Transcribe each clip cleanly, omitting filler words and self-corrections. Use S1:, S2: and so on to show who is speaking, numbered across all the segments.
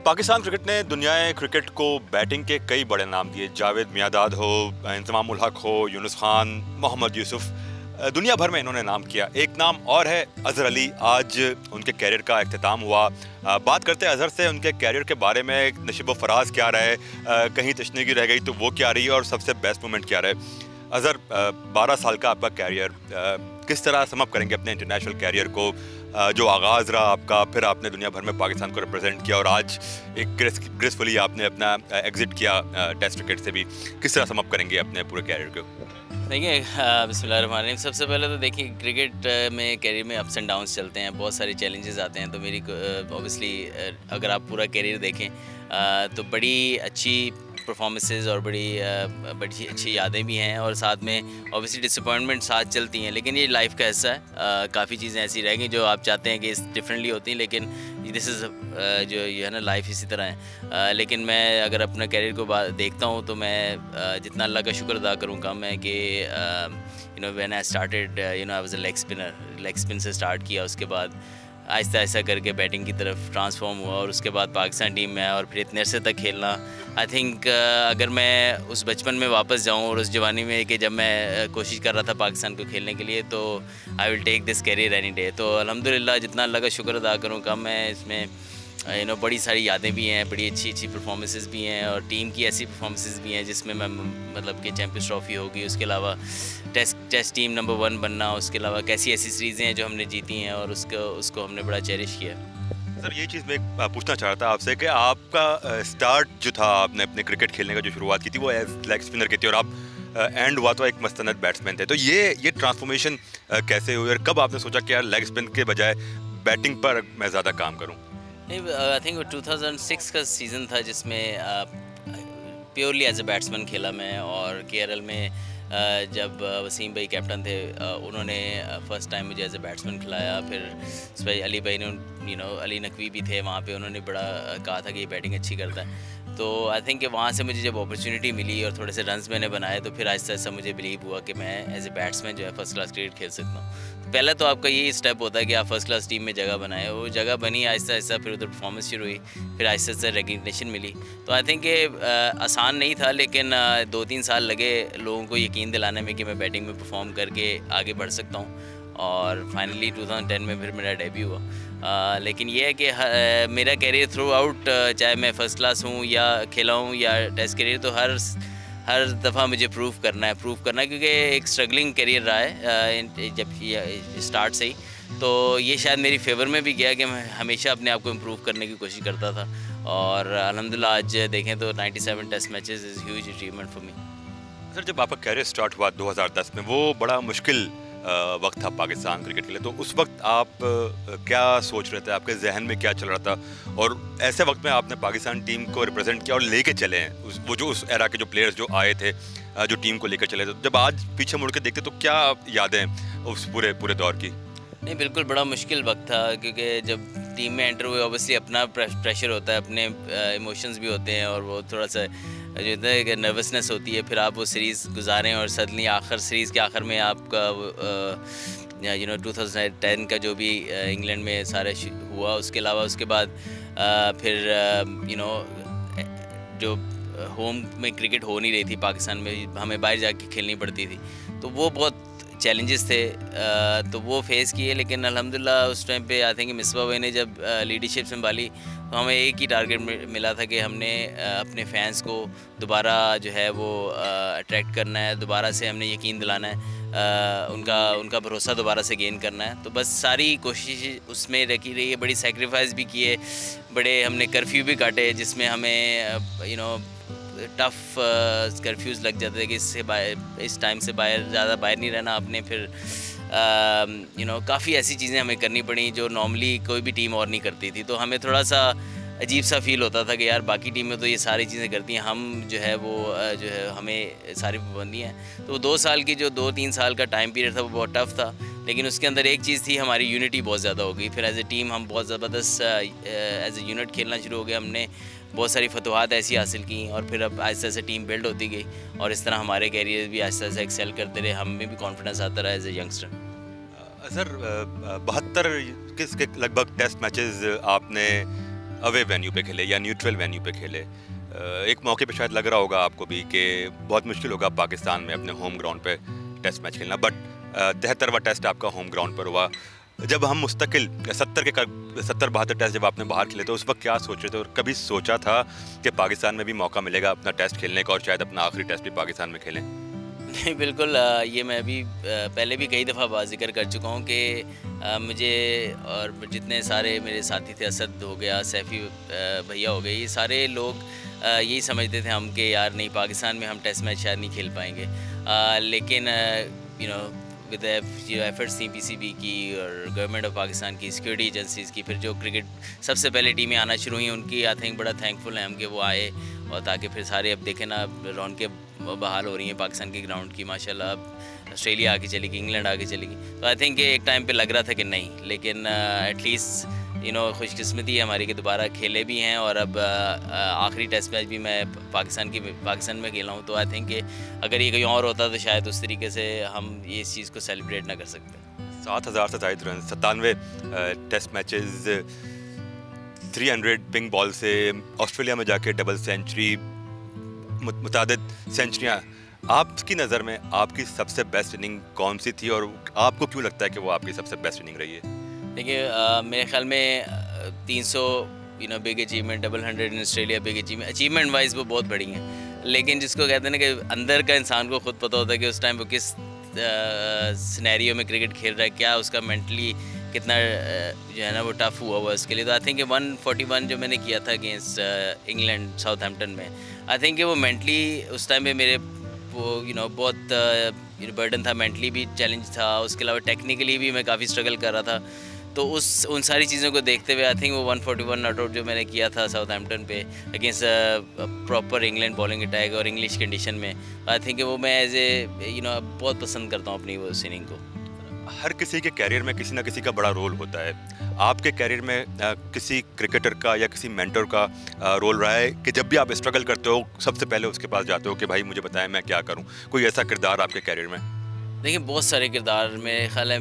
S1: Pakistan cricket ने दुनिया cricket को बैटिंग के कई बड़े नाम दिए। जावेद मियांदाद हो, इंतज़ाम उल हक हो, यूनुस खान, मोहम्मद यूसुफ, दुनिया भर में इन्होंने नाम किया। एक नाम और है अज़हर अली। आज उनके कैरियर का इख्तिताम हुआ। बात करते हैं अज़हर से, उनके कैरियर के बारे में। नशीब व फराज क्या रहे, कहीं तशनीगी रह गई तो वो क्या रही और सबसे बेस्ट मोमेंट क्या रहे। अज़हर, 12 साल का आपका कैरियर, किस तरह समअप करेंगे अपने इंटरनेशनल कैरियर को? जो आगाज़ रहा आपका, फिर आपने दुनिया भर में पाकिस्तान को रिप्रेजेंट किया और आज एक ग्रेसफुली आपने अपना एग्ज़िट किया टेस्ट क्रिकेट से भी। किस तरह समअप करेंगे अपने पूरे कैरियर को?
S2: देखिए, बिस्मिल्लाहिर्रहमानिर्रहीम। सबसे पहले तो देखिए, क्रिकेट में कैरियर में अप्स एंड डाउन्स चलते हैं, बहुत सारे चैलेंजेस आते हैं। तो मेरी ऑब्वियसली अगर आप पूरा कैरियर देखें तो बड़ी अच्छी परफॉर्मेंसेस और बड़ी अच्छी यादें भी हैं, और साथ में ऑब्वियसली डिसअपॉइंटमेंट साथ चलती हैं। लेकिन ये लाइफ का हिस्सा है। काफ़ी चीज़ें ऐसी रह गई जो आप चाहते हैं कि डिफरेंटली होती हैं, लेकिन दिस इज़ जो ये है ना, लाइफ इसी तरह है। लेकिन मैं अगर अपना कैरियर को देखता हूँ तो मैं जितना अल्लाह का शुक्र अदा करूँ कम है कि when I started I was a leg spin से स्टार्ट किया। उसके बाद आहिस्ता आहिस्ता करके बैटिंग की तरफ ट्रांसफॉर्म हुआ, और उसके बाद पाकिस्तान टीम में आया और फिर इतने अरसे तक खेलना। आई थिंक अगर मैं उस बचपन में वापस जाऊं और उस जवानी में कि जब मैं कोशिश कर रहा था पाकिस्तान को खेलने के लिए, तो I will take this career any day. तो अल्हम्दुलिल्लाह जितना अल्लाह का शुक्र अदा करूं कम है। इसमें बड़ी सारी यादें भी हैं, बड़ी अच्छी अच्छी परफॉर्मेंसेस भी हैं, और टीम की ऐसी परफॉर्मेंसेस भी हैं जिसमें मैं मतलब कि चैंपियंस ट्रॉफी होगी, उसके अलावा टेस्ट टीम नंबर 1 बनना, उसके अलावा कैसी ऐसी सीरीज़ें हैं जो हमने जीती हैं और उसको हमने बड़ा चेरिश किया।
S1: सर, ये चीज़ मैं पूछना चाह रहा था आपसे कि आपका स्टार्ट जो था, आपने अपने क्रिकेट खेलने का जो शुरुआत की थी वो एज लेग स्पिनर की थी, और आप एंड हुआ तो एक मस्तनद बैट्समैन थे। तो ये ट्रांसफॉर्मेशन कैसे हुई और कब आपने सोचा कि यार लेग स्पिन के बजाय बैटिंग पर मैं ज़्यादा काम करूँ?
S2: नहीं, आई थिंक 2006 का सीज़न था जिसमें प्योरली एज ए बैट्समैन खेला मैं। और केरल में जब वसीम भाई कैप्टन थे, उन्होंने फ़र्स्ट टाइम मुझे एज ए बैट्समैन खिलाया। फिर अली भाई ने अली नकवी भी थे वहाँ पे, उन्होंने बड़ा कहा था कि ये बैटिंग अच्छी करता है। तो आई थिंक कि वहाँ से मुझे जब अपॉर्चुनिटी मिली और थोड़े से रन्स मैंने बनाए, तो फिर आहिस्ता आहिस्ता मुझे बिलीव हुआ कि मैं एज ए बैट्समैन जो है फर्स्ट क्लास क्रिकेट खेल सकता हूँ। तो पहले तो आपका यही स्टेप होता है कि आप फर्स्ट क्लास टीम में जगह बनाए। वो जगह बनी आहिस्ता आहिस्ता, फिर उधर परफॉर्मेंस शुरू हुई, फिर आहिस्ता आहिस्ता रिकग्निशन मिली। तो आई थिंक कि आसान नहीं था, लेकिन 2-3 साल लगे लोगों को यकीन दिलाने में कि मैं बैटिंग में परफॉर्म करके आगे बढ़ सकता हूँ। और फाइनली 2010 में फिर मेरा डेब्यू हुआ। लेकिन ये है कि मेरा कैरियर थ्रू आउट, चाहे मैं फ़र्स्ट क्लास हूँ या खेला हूँ या टेस्ट कैरियर, तो हर दफ़ा मुझे प्रूव करना है क्योंकि एक स्ट्रगलिंग कैरियर रहा है जब स्टार्ट से ही। तो ये शायद मेरी फेवर में भी गया कि मैं हमेशा अपने आप को इम्प्रूव करने की कोशिश करता था। और अल्हम्दुलिल्लाह आज देखें तो 97 test matches is huge achievement for me.
S1: Sir, जब आपका कैरियर स्टार्ट हुआ 2010 में, वो बड़ा मुश्किल वक्त था पाकिस्तान क्रिकेट के लिए। तो उस वक्त आप क्या सोच रहे थे, आपके जहन में क्या चल रहा था? और ऐसे वक्त में आपने पाकिस्तान टीम को रिप्रेजेंट किया और लेके चले हैं उस एरा के जो प्लेयर्स जो आए थे, जो टीम को लेकर चले थे। जब आज पीछे मुड़ के देखते तो क्या यादें उस पूरे दौर की?
S2: नहीं, बिल्कुल बड़ा मुश्किल वक्त था, क्योंकि जब टीम में एंटर हुए ऑब्वियसली अपना प्रेशर होता है, अपने इमोशंस भी होते हैं, और वो थोड़ा सा जो होता है कि नर्वसनेस होती है। फिर आप वो सीरीज़ गुजारें और सडनली सीरीज़ के आखिर में आपका 2010 का जो भी इंग्लैंड में सारे हुआ, उसके अलावा उसके बाद फिर जो होम में क्रिकेट हो नहीं रही थी पाकिस्तान में, हमें बाहर जाके खेलनी पड़ती थी। तो वो बहुत चैलेंजेस थे, तो वो फेस किए। लेकिन अल्हम्दुलिल्लाह उस टाइम पे आई थिंक मिसबा भाई ने जब लीडरशिप संभाली, तो हमें एक ही टारगेट मिला था कि हमने अपने फैंस को दोबारा जो है वो अट्रैक्ट करना है, दोबारा से हमने यकीन दिलाना है, उनका भरोसा दोबारा से गेन करना है। तो बस सारी कोशिश उसमें रखी रही है, बड़ी सेक्रीफाइस भी किए, बड़े हमने कर्फ्यू भी काटे, जिसमें हमें टफ़ कर्फ्यूज़ लग जाते थे कि इस टाइम से ज़्यादा बाहर नहीं रहना आपने। फिर काफ़ी ऐसी चीज़ें हमें करनी पड़ी जो नॉर्मली कोई भी टीम और नहीं करती थी। तो हमें थोड़ा सा अजीब सा फील होता था कि यार बाकी टीमें तो ये सारी चीज़ें करती हैं, हम जो है वो जो है हमें सारी पाबंदी हैं। तो 2-3 साल का टाइम पीरियड था, वो बहुत टफ़ था। लेकिन उसके अंदर एक चीज़ थी, हमारी यूनिटी बहुत ज़्यादा हो गई। फिर एज ए टीम हम बहुत ज़बरदस्त एज ए यूनिट खेलना शुरू हो गए। हमने बहुत सारी फतवाहत ऐसी हासिल की, और फिर अब आहिस्ता आहिस्ता टीम बिल्ड होती गई, और इस तरह हमारे कैरियर भी आहिस्ता आहिस्ता एक्सेल करते रहे। हम में भी कॉन्फिडेंस आता रहा एज ए यंगस्टर।
S1: सर, 72 के लगभग टेस्ट मैचेस आपने अवे वेन्यू पे खेले या न्यूट्रल वेन्यू पे खेले, एक मौके पे शायद लग रहा होगा आपको भी कि बहुत मुश्किल होगा पाकिस्तान में अपने होम ग्राउंड पे टेस्ट मैच खेलना, बट 73वां टेस्ट आपका होम ग्राउंड पर हुआ। जब हम मुस्तकिल 70-72 टेस्ट जब आपने बाहर खेले तो उस वक्त क्या सोच रहे थे, और कभी सोचा था कि पाकिस्तान में भी मौका मिलेगा अपना टेस्ट खेलने का और शायद अपना आखिरी टेस्ट भी पाकिस्तान में खेलें?
S2: नहीं, बिल्कुल ये मैं अभी पहले भी कई दफ़ा जिक्र कर चुका हूँ कि मुझे और जितने सारे मेरे साथी थे, असद हो गया, सैफ़ी भैया हो गए, ये सारे लोग यही समझते थे हम कि यार नहीं, पाकिस्तान में हम टेस्ट मैच शायद नहीं खेल पाएंगे, लेकिन यू नो विद जो एफर्ट्स थी पीसीबी की और गवर्नमेंट ऑफ पाकिस्तान की, सिक्योरिटी एजेंसीज़ की, फिर जो क्रिकेट सबसे पहले टीमें आना शुरू हुई उनकी, आई थिंक बड़ा थैंकफुल हैं हम कि वो आए, और ताकि फिर सारे अब देखें ना रौनकें बहाल हो रही हैं पाकिस्तान की ग्राउंड की माशाल्लाह। अब ऑस्ट्रेलिया आके चलेगी, इंग्लैंड आके चलेगी, तो आई थिंक एक टाइम पे लग रहा था कि नहीं, लेकिन एटलीस्ट खुशकिस्मती है हमारी कि दोबारा खेले भी हैं, और अब आखिरी टेस्ट मैच भी मैं पाकिस्तान में खेला हूँ, तो आई थिंक कि अगर ये कहीं और होता तो शायद उस तरीके से हम ये इस चीज़ को सेलिब्रेट ना कर सकते।
S1: 7,000 से ज़ायद run, 97 test matches, 300 pink ball से ऑस्ट्रेलिया में जाके डबल सेंचुरी, मुतादिद सेंचुरियाँ। आपकी नज़र में आपकी सबसे बेस्ट इनिंग कौन सी थी, और आपको क्यों लगता है कि वो आपकी सबसे बेस्ट इनिंग रही है?
S2: देखिए, मेरे ख्याल में 300 big achievement, 100 in Australia big achievement wise वो बहुत बड़ी हैं, लेकिन जिसको कहते हैं ना कि अंदर का इंसान को खुद पता होता है कि उस टाइम वो किस सिनेरियो में क्रिकेट खेल रहा है, क्या उसका मेंटली कितना जो है ना वो टफ हुआ उसके लिए। तो आई थिंक 141 जो मैंने किया था अगेंस्ट इंग्लैंड साउथहैम्पटन में, आई थिंक वो मेंटली उस टाइम पे मेरे वो बहुत बर्डन था, मेंटली भी चैलेंज था, उसके अलावा टेक्निकली भी मैं काफ़ी स्ट्रगल कर रहा था, तो उन सारी चीज़ों को देखते हुए आई थिंक वो 141 नॉट आउट जो मैंने किया था साउथहैम्पटन पे against proper England bowling attack और इंग्लिश कंडीशन में, आई थिंक वो मैं एज ए बहुत पसंद करता हूँ अपनी वो इनिंग को।
S1: हर किसी के कैरियर में किसी ना किसी का बड़ा रोल होता है। आपके कैरियर में किसी क्रिकेटर का या किसी मेंटर का रोल रहा है कि जब भी आप स्ट्रगल करते हो सबसे पहले उसके पास जाते हो कि भाई मुझे बताएं मैं क्या करूं? कोई ऐसा किरदार आपके कैरियर में?
S2: देखिए, बहुत सारे किरदार मेरे ख्याल है।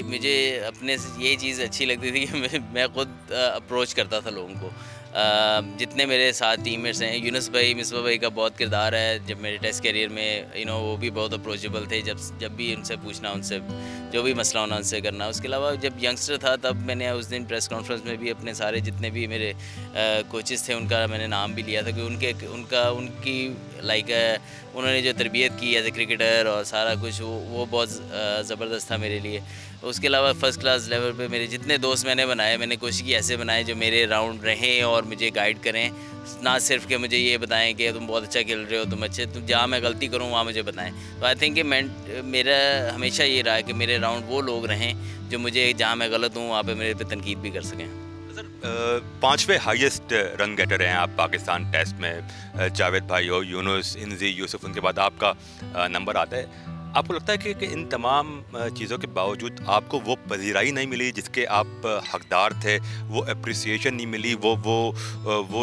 S2: मुझे अपने से ये चीज़ अच्छी लगती थी कि मैं खुद अप्रोच करता था लोगों को। जितने मेरे साथ टीममेट्स हैं, यूनुस भाई, मिसबा भाई का बहुत किरदार है जब मेरे टेस्ट करियर में, वो भी बहुत अप्रोचेबल थे। जब भी उनसे पूछना, उनसे जो भी मसला होना उनसे करना। उसके अलावा जब यंगस्टर था तब मैंने उस दिन प्रेस कॉन्फ्रेंस में भी अपने सारे जितने भी मेरे कोचेस थे उनका मैंने नाम भी लिया था कि उनकी उन्होंने जो तरबियत की एज ए क्रिकेटर और सारा कुछ वो बहुत ज़बरदस्त था मेरे लिए। उसके अलावा फ़र्स्ट क्लास लेवल पे मेरे जितने दोस्त मैंने बनाए, मैंने कोशिश की ऐसे बनाए जो मेरे राउंड रहें और मुझे गाइड करें, ना सिर्फ कि मुझे ये बताएं कि तुम बहुत अच्छा खेल रहे हो, तुम जहाँ मैं गलती करूँ वहाँ मुझे बताएं। तो आई थिंक कि मेरा हमेशा ये रहा है कि मेरे राउंड वो लोग रहें जो मुझे जहाँ मैं गलत हूँ वहाँ पर मेरे पे तनकीद भी कर सकें।
S1: सर, 5वें हाईएस्ट रन गेटर हैं आप पाकिस्तान टेस्ट में। जावेद भाई हो, यूनुस, इंजी, यूसुफ, उनके बाद आपका नंबर आता है। आपको लगता है कि इन तमाम चीज़ों के बावजूद आपको वो पजीराई नहीं मिली जिसके आप हकदार थे, वो अप्रिसिएशन नहीं मिली, वो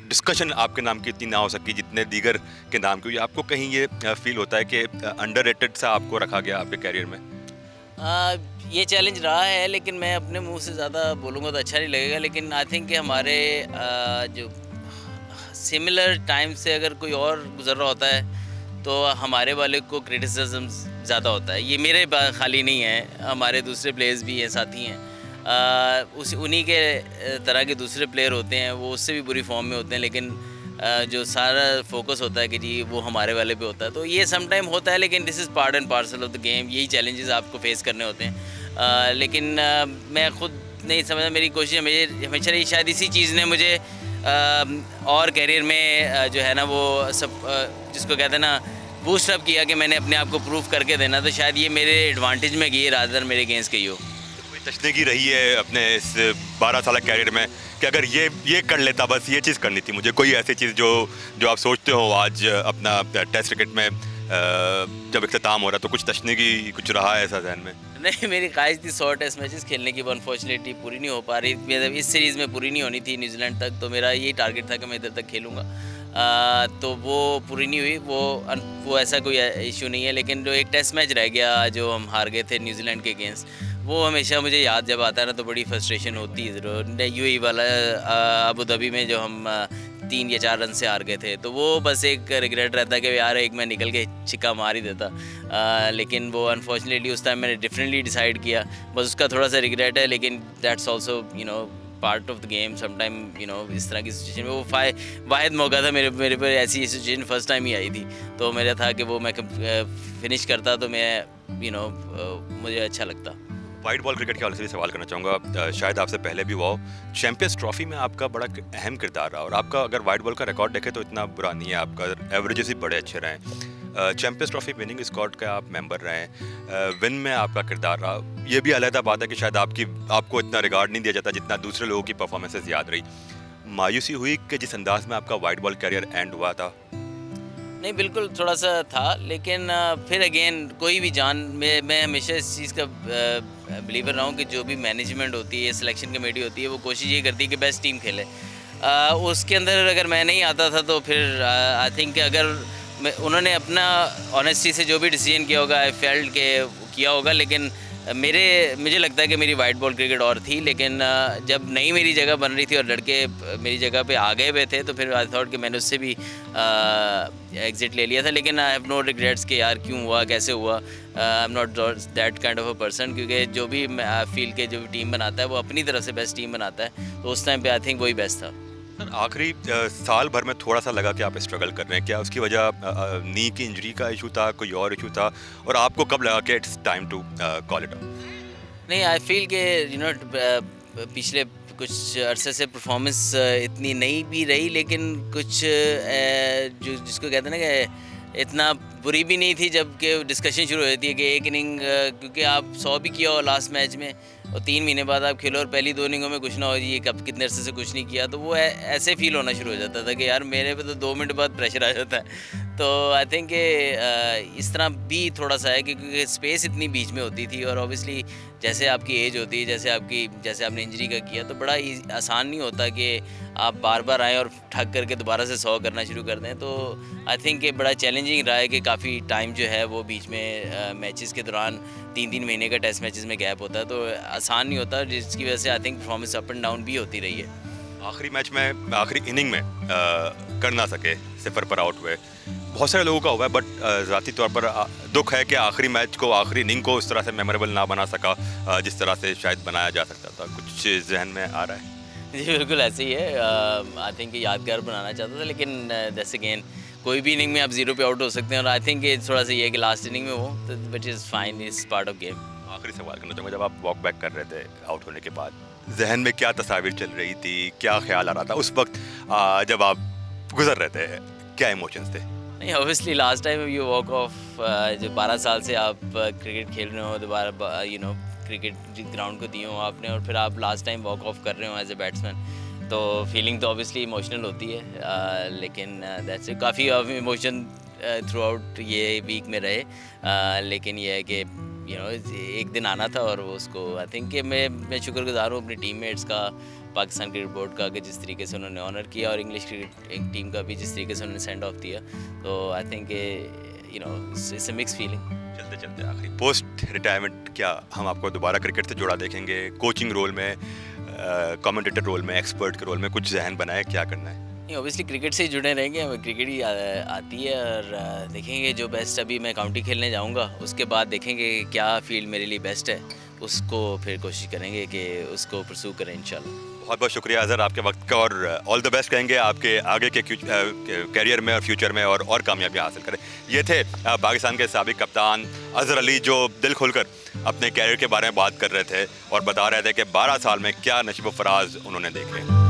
S1: डिस्कशन आपके नाम की इतनी ना हो सकी जितने दीगर के नाम की? आपको कहीं ये फील होता है कि अंडररेटेड सा आपको रखा गया आपके कैरियर में?
S2: ये चैलेंज रहा है, लेकिन मैं अपने मुंह से ज़्यादा बोलूँगा तो अच्छा नहीं लगेगा, लेकिन आई थिंक कि हमारे जो सिमिलर टाइम से अगर कोई और गुजर रहा होता है तो हमारे वाले को क्रिटिसिज्म ज़्यादा होता है। ये मेरे खाली नहीं है, हमारे दूसरे प्लेयर्स भी हैं, साथी हैं, उन्हीं के तरह के दूसरे प्लेयर होते हैं, वो उससे भी बुरी फॉर्म में होते हैं, लेकिन जो सारा फोकस होता है कि जी वो हमारे वाले पे होता है। तो ये सम टाइम होता है, लेकिन this is part and parcel of the game. यही चैलेंजेस आपको फेस करने होते हैं। लेकिन मैं खुद नहीं समझा, मेरी कोशिश हमेशा रही, शायद इसी चीज़ ने मुझे और कैरियर में जो है ना वो सब जिसको कहते हैं ना बूस्ट अप किया कि मैंने अपने आप को प्रूव करके देना। तो शायद ये मेरे एडवांटेज में गई रादर मेरे अगेंस्ट गई हो।
S1: कोई तशनीगी रही है अपने इस 12 साल कैरियर में कि अगर ये कर लेता, बस ये चीज़ करनी थी मुझे? कोई ऐसी चीज़ जो आप सोचते हो आज अपना टेस्ट क्रिकेट में जब इख्तिताम हो रहा है, तो कुछ तशनीगी कुछ रहा है ऐसा ज़हन में?
S2: नहीं, मेरी ख्वाहिश थी 100 टेस्ट मैचेस खेलने की, अनफॉर्चुनेटली पूरी नहीं हो पा रही। मतलब इस सीरीज़ में पूरी नहीं होनी थी न्यूजीलैंड तक, तो मेरा यही टारगेट था कि मैं इधर तक खेलूँगा। तो वो पूरी नहीं हुई। वो ऐसा कोई इशू नहीं है, लेकिन जो एक टेस्ट मैच रह गया जो हम हार गए थे न्यूजीलैंड के अगेंस्ट, वो हमेशा मुझे याद जब आता है ना तो बड़ी फ्रस्ट्रेशन होती है ज़रूर। यूएई वाला अबू धाबी में जो हम 3 या 4 रन से हार गए थे, तो वो बस एक रिग्रेट रहता है कि यार एक मैं निकल के छिक्का मार ही देता। लेकिन वो अनफॉर्चुनेटली उस टाइम मैंने डिफरेंटली डिसाइड किया, बस उसका थोड़ा सा रिग्रेट है। लेकिन that's also part of the game. Sometime इस तरह की सिचुएशन में वो वाहिद मौका था मेरे पर, ऐसी सिचुएशन फर्स्ट टाइम ही आई थी, तो मेरा था कि वो मैं फिनिश करता तो मैं मुझे अच्छा लगता।
S1: वाइट बॉल क्रिकेट के हवाले से भी सवाल करना चाहूँगा, शायद आपसे पहले भी हुआ हो, चैंपियंस ट्रॉफी में आपका बड़ा अहम किरदार रहा, और आपका अगर वाइट बॉल का रिकॉर्ड देखें तो इतना बुरा नहीं है, आपका एवरेजेस भी बड़े अच्छे रहे हैं। चैंपियंस ट्रॉफी विनिंग स्क्वाड का आप मेंबर रहे हैं, विन में आपका किरदार रहा। ये भी अलग बात है कि शायद आपको इतना रिगार्ड नहीं दिया जाता जितना दूसरे लोगों की परफॉर्मेंसेस याद रही। मायूसी हुई कि जिस अंदाज में आपका वाइट बॉल कैरियर एंड हुआ था?
S2: नहीं, बिल्कुल थोड़ा सा था, लेकिन फिर अगेन कोई भी मैं हमेशा इस चीज़ का बिलीवर रहा हूँ कि जो भी मैनेजमेंट होती है, सिलेक्शन कमेटी होती है, वो कोशिश ये करती है कि बेस्ट टीम खेले। उसके अंदर अगर मैं नहीं आता था तो फिर आई थिंक अगर उन्होंने अपना ऑनेस्टी से जो भी डिसीजन किया होगा, आई फेल्ट के किया होगा। लेकिन मुझे लगता है कि मेरी वाइट बॉल क्रिकेट और थी, लेकिन जब नई मेरी जगह बन रही थी और लड़के मेरी जगह पे आ गए हुए थे, तो फिर आई थॉट कि मैंने उससे भी एग्ज़िट ले लिया था। लेकिन आई हैव नो रिग्रेट्स कि यार क्यों हुआ, कैसे हुआ। I am not that kind of a person, क्योंकि जो भी आई फील के जो भी टीम बनाता है वो अपनी तरफ से बेस्ट टीम बनाता है, तो उस टाइम पे आई थिंक वही बेस्ट था।
S1: सर, आखिरी साल भर में थोड़ा सा लगा कि आप स्ट्रगल कर रहे हैं, क्या उसकी वजह नी की इंजरी का इशू था, कोई और इशू था, और आपको कब लगा कि it's time to call it off?
S2: नहीं, आई फील के पिछले कुछ अरसे से परफॉर्मेंस इतनी नहीं भी रही, लेकिन कुछ जो जिसको कहते हैं ना कि इतना बुरी भी नहीं थी, जबकि डिस्कशन शुरू हो जाती है कि एक इनिंग क्योंकि आप 100 भी किया हो लास्ट मैच में और 3 महीने बाद आप खेलो और पहली 2 इनिंगों में कुछ ना हो, ये कब कितने अरसे से कुछ नहीं किया, तो वो ऐसे फील होना शुरू हो जाता था कि यार मेरे पे तो 2 मिनट बाद प्रेशर आ जाता है। तो आई थिंक इस तरह भी थोड़ा सा है क्योंकि स्पेस इतनी बीच में होती थी, और ऑब्वियसली जैसे आपकी एज होती है, जैसे आपने इंजरी का किया, तो बड़ा आसान नहीं होता कि आप बार बार आएँ और ठग करके दोबारा से 100 करना शुरू कर दें। तो आई थिंक ये बड़ा चैलेंजिंग रहा है कि काफ़ी टाइम जो है वो बीच में मैचेस के दौरान 3-3 महीने का टेस्ट मैचेस में गैप होता है, तो आसान नहीं होता, जिसकी वजह से I think performance up and down भी होती रही है।
S1: आखिरी मैच में, आखिरी इनिंग में कर ना सके, 0 पर आउट हुए, बहुत सारे लोगों का हुआ है, बट ज़ाती तौर पर दुख है कि आखिरी मैच को, आखिरी इनिंग को उस तरह से मेमोरेबल ना बना सका जिस तरह से शायद बनाया जा सकता था। कुछ जहन में आ रहा है?
S2: जी बिल्कुल ऐसे ही है। आई थिंक यादगार बनाना चाहता था, लेकिन जैसे अगेन कोई भी इनिंग में आप 0 पे आउट हो सकते हैं, और आई थिंक ये थोड़ा सा ये है कि लास्ट इनिंग में हो, तो which is fine, is part of game.
S1: आखिरी सवाल करना चाहूँगा, जब आप वॉक बैक कर रहे थे आउट होने के बाद, जहन में क्या तस्वीर चल रही थी, क्या ख्याल आ रहा था उस वक्त जब आप गुजर रहे थे, क्या इमोशंस थे?
S2: नहीं, obviously last time you walk of, जो 12 साल से आप क्रिकेट खेल रहे हो, दोबारा क्रिकेट ग्राउंड को दिए हो आपने, और फिर आप लास्ट टाइम वॉक ऑफ कर रहे हो एज ए बैट्समैन, तो फीलिंग तो ऑब्वियसली इमोशनल होती है। लेकिन दैट्स काफ़ी इमोशन थ्रू आउट ये वीक में रहे, लेकिन ये है कि एक दिन आना था, और उसको आई थिंक कि मैं शुक्रगुजार हूँ अपनी टीममेट्स का, पाकिस्तान क्रिकेट बोर्ड का, कि जिस तरीके से उन्होंने ऑनर किया, और इंग्लिश क्रिकेट टीम का भी जिस तरीके से उन्होंने सेंड ऑफ दिया, तो I think it's a mix feeling.
S1: चलते चलते आखिरी, पोस्ट रिटायरमेंट क्या हम आपको दोबारा क्रिकेट से जुड़ा देखेंगे? कोचिंग रोल में, कमेंटेटर रोल में, एक्सपर्ट के रोल में कुछ जहन बनाए, क्या करना है?
S2: नहीं, ऑब्वियसली क्रिकेट से ही जुड़े रहेंगे, हमें क्रिकेट ही आती है, और देखेंगे जो बेस्ट, अभी मैं काउंटी खेलने जाऊंगा, उसके बाद देखेंगे क्या फील्ड मेरे लिए बेस्ट है, उसको फिर कोशिश करेंगे कि उसको परस्यू करें इंशाल्लाह।
S1: बहुत बहुत शुक्रिया अज़हर आपके वक्त का, और ऑल द बेस्ट कहेंगे आपके आगे के कैरियर में और फ्यूचर में, और कामयाबी हासिल करें। ये थे पाकिस्तान के साबिक कप्तान अज़हर अली, जो दिल खोलकर अपने कैरियर के बारे में बात कर रहे थे और बता रहे थे कि 12 साल में क्या नशीब व फराज उन्होंने देखे।